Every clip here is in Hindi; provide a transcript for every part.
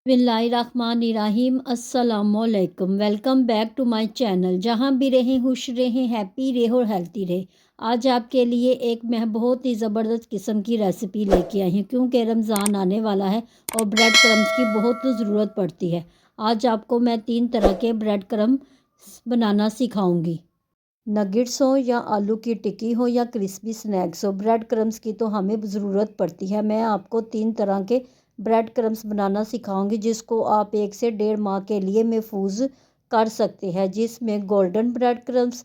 बिस्मिल्लाहिर्रहमानिर्रहीम अस्सलामुअलैकुम। Welcome back to my channel. जहाँ भी रहें खुश रहें, हैप्पी रहें और हेल्थी रहें। आज आपके लिए मैं बहुत ही ज़बरदस्त किस्म की रेसिपी लेके आई हूँ क्योंकि रमज़ान आने वाला है और ब्रेड क्रम्स की बहुत ज़रूरत पड़ती है। आज आपको मैं 3 तरह के ब्रेड क्रम्स बनाना सिखाऊंगी। नगेट्स हो या आलू की टिक्की हो या क्रिस्पी स्नैक्स हो, ब्रेड क्रम्स की तो हमें ज़रूरत पड़ती है। मैं आपको 3 तरह के ब्रेड क्रम्स बनाना सिखाऊंगी जिसको आप 1 से 1.5 माह के लिए महफूज कर सकते हैं, जिसमें golden bread crumbs,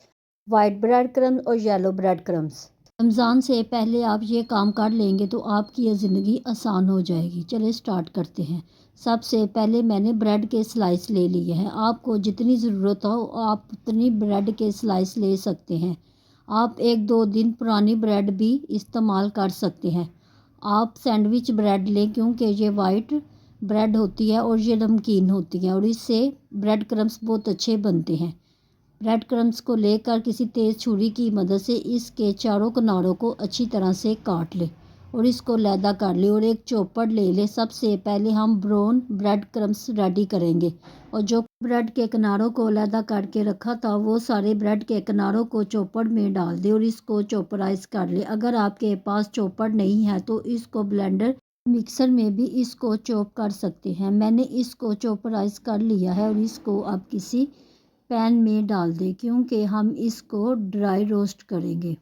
white bread crumbs और येलो ब्रेड क्रम्स। रमज़ान से पहले आप ये काम कर लेंगे तो आपकी ये ज़िंदगी आसान हो जाएगी। चलिए स्टार्ट करते हैं। सबसे पहले मैंने ब्रेड के स्लाइस ले लिए हैं। आपको जितनी ज़रूरत हो आप उतनी ब्रेड के स्लाइस ले सकते हैं। आप 1-2 दिन पुरानी ब्रेड भी इस्तेमाल कर सकते हैं। आप सैंडविच ब्रेड लें क्योंकि ये वाइट ब्रेड होती है और ये नमकीन होती है और इससे ब्रेड क्रम्स बहुत अच्छे बनते हैं। ब्रेड क्रम्स को लेकर किसी तेज़ छुरी की मदद से इसके चारों किनारों को अच्छी तरह से काट ले और इसको लैदा कर ले और एक चॉपर ले ले। सबसे पहले हम ब्राउन ब्रेड क्रम्स रेडी करेंगे और जो ब्रेड के किनारों को लैदा करके रखा था वो सारे ब्रेड के किनारों को चॉपर में डाल दे और इसको चॉपराइज कर ले। अगर आपके पास चॉपर नहीं है तो इसको ब्लेंडर मिक्सर में भी इसको चॉप कर सकते हैं। मैंने इसको चॉपराइज कर लिया है और इसको अब किसी पैन में डाल दें क्योंकि हम इसको ड्राई रोस्ट करेंगे।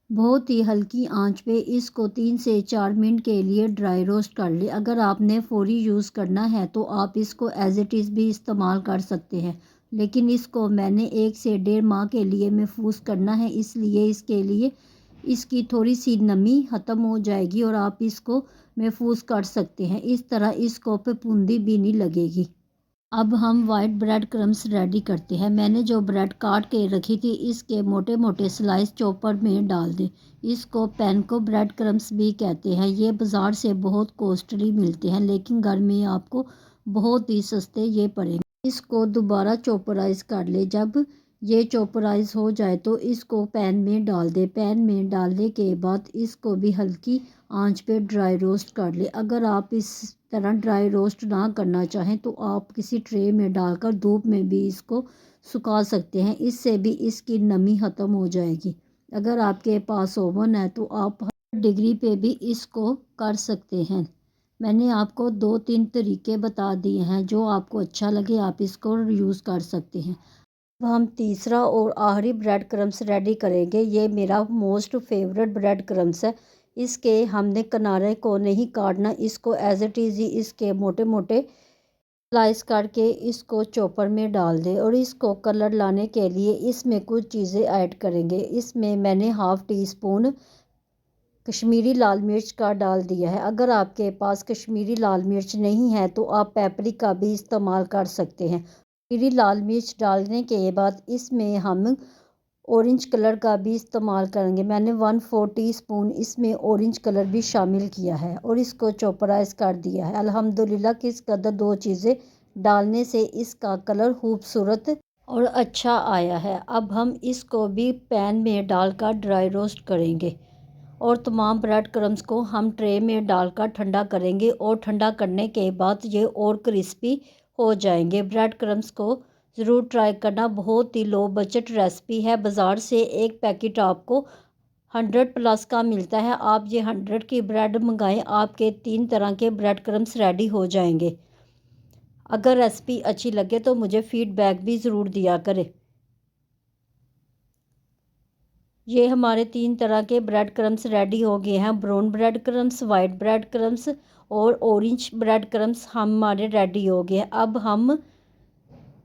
बहुत ही हल्की आंच पे इसको 3 से 4 मिनट के लिए ड्राई रोस्ट कर ले। अगर आपने फौरी यूज़ करना है तो आप इसको एज इट इज़ भी इस्तेमाल कर सकते हैं, लेकिन इसको मैंने 1 से 1.5 माह के लिए महफूज करना है, इसलिए इसके लिए इसकी थोड़ी सी नमी ख़त्म हो जाएगी और आप इसको महफूज कर सकते हैं। इस तरह इसको फफूंदी भी नहीं लगेगी। अब हम वाइट ब्रेड क्रम्स रेडी करते हैं। मैंने जो ब्रेड काट के रखी थी इसके मोटे मोटे स्लाइस चॉपर में डाल दें। इसको पैनको ब्रेड क्रम्स भी कहते हैं। ये बाज़ार से बहुत कॉस्टली मिलते हैं लेकिन घर में आपको बहुत ही सस्ते ये पड़ेंगे। इसको दोबारा चॉपराइज कर ले। जब ये चॉपराइज हो जाए तो इसको पैन में डाल दे। पैन में डालने के बाद इसको भी हल्की आंच पे ड्राई रोस्ट कर ले। अगर आप इस तरह ड्राई रोस्ट ना करना चाहें तो आप किसी ट्रे में डालकर धूप में भी इसको सुखा सकते हैं, इससे भी इसकी नमी ख़त्म हो जाएगी। अगर आपके पास ओवन है तो आप 100 डिग्री पे भी इसको कर सकते हैं। मैंने आपको 2-3 तरीके बता दिए हैं, जो आपको अच्छा लगे आप इसको यूज़ कर सकते हैं। अब हम तीसरा और आखिरी ब्रेड क्रम्स रेडी करेंगे। ये मेरा मोस्ट फेवरेट ब्रेड क्रम्स है। इसके हमने किनारे को नहीं काटना, इसको एज इट इज़ ही इसके मोटे मोटे स्लाइस करके इसको चॉपर में डाल दें और इसको कलर लाने के लिए इसमें कुछ चीज़ें ऐड करेंगे। इसमें मैंने हाफ़ टी स्पून कश्मीरी लाल मिर्च का डाल दिया है। अगर आपके पास कश्मीरी लाल मिर्च नहीं है तो आप पेपरिका भी इस्तेमाल कर सकते हैं। कश्मीरी लाल मिर्च डालने के बाद इसमें हम ऑरेंज कलर का भी इस्तेमाल करेंगे। मैंने 1/4 टीस्पून इसमें ऑरेंज कलर भी शामिल किया है और इसको चॉपराइज कर दिया है। अल्हम्दुलिल्लाह किस कदर 2 चीज़ें डालने से इसका कलर खूबसूरत और अच्छा आया है। अब हम इसको भी पैन में डालकर ड्राई रोस्ट करेंगे और तमाम ब्रेड क्रम्स को हम ट्रे में डालकर ठंडा करेंगे और ठंडा करने के बाद ये और क्रिस्पी हो जाएंगे। ब्रेड क्रम्स को ज़रूर ट्राई करना, बहुत ही लो बजट रेसिपी है। बाज़ार से एक पैकेट आपको 100 प्लस का मिलता है। आप ये 100 की ब्रेड मंगाएं, आपके 3 तरह के ब्रेड क्रम्स रेडी हो जाएंगे। अगर रेसिपी अच्छी लगे तो मुझे फ़ीडबैक भी ज़रूर दिया करें। ये हमारे 3 तरह के ब्रेड क्रम्स रेडी हो गए हैं। Brown bread crumbs, white bread crumbs और ऑरेंज ब्रेड क्रम्स हमारे रेडी हो गए हैं। अब हम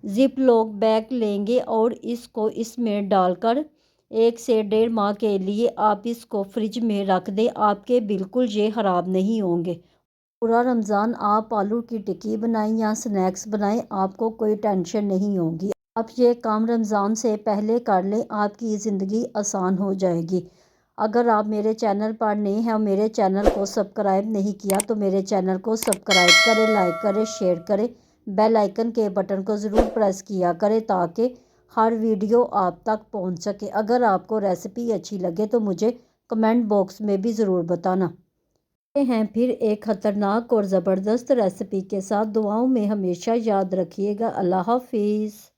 ज़िप लॉक बैग लेंगे और इसको इसमें डालकर 1 से 1.5 माह के लिए आप इसको फ्रिज में रख दें। आपके बिल्कुल ये ख़राब नहीं होंगे। पूरा रमज़ान आप आलू की टिक्की बनाएं या स्नैक्स बनाएं, आपको कोई टेंशन नहीं होगी। आप ये काम रमज़ान से पहले कर लें, आपकी ज़िंदगी आसान हो जाएगी। अगर आप मेरे चैनल पर नए हैं और मेरे चैनल को सब्सक्राइब नहीं किया तो मेरे चैनल को सब्सक्राइब करें, लाइक करें, शेयर करें। बेल आइकन के बटन को ज़रूर प्रेस किया करें ताकि हर वीडियो आप तक पहुंच सके। अगर आपको रेसिपी अच्छी लगे तो मुझे कमेंट बॉक्स में भी ज़रूर बताना। हैं फिर एक ख़तरनाक और ज़बरदस्त रेसिपी के साथ। दुआओं में हमेशा याद रखिएगा। अल्लाह हाफिज़।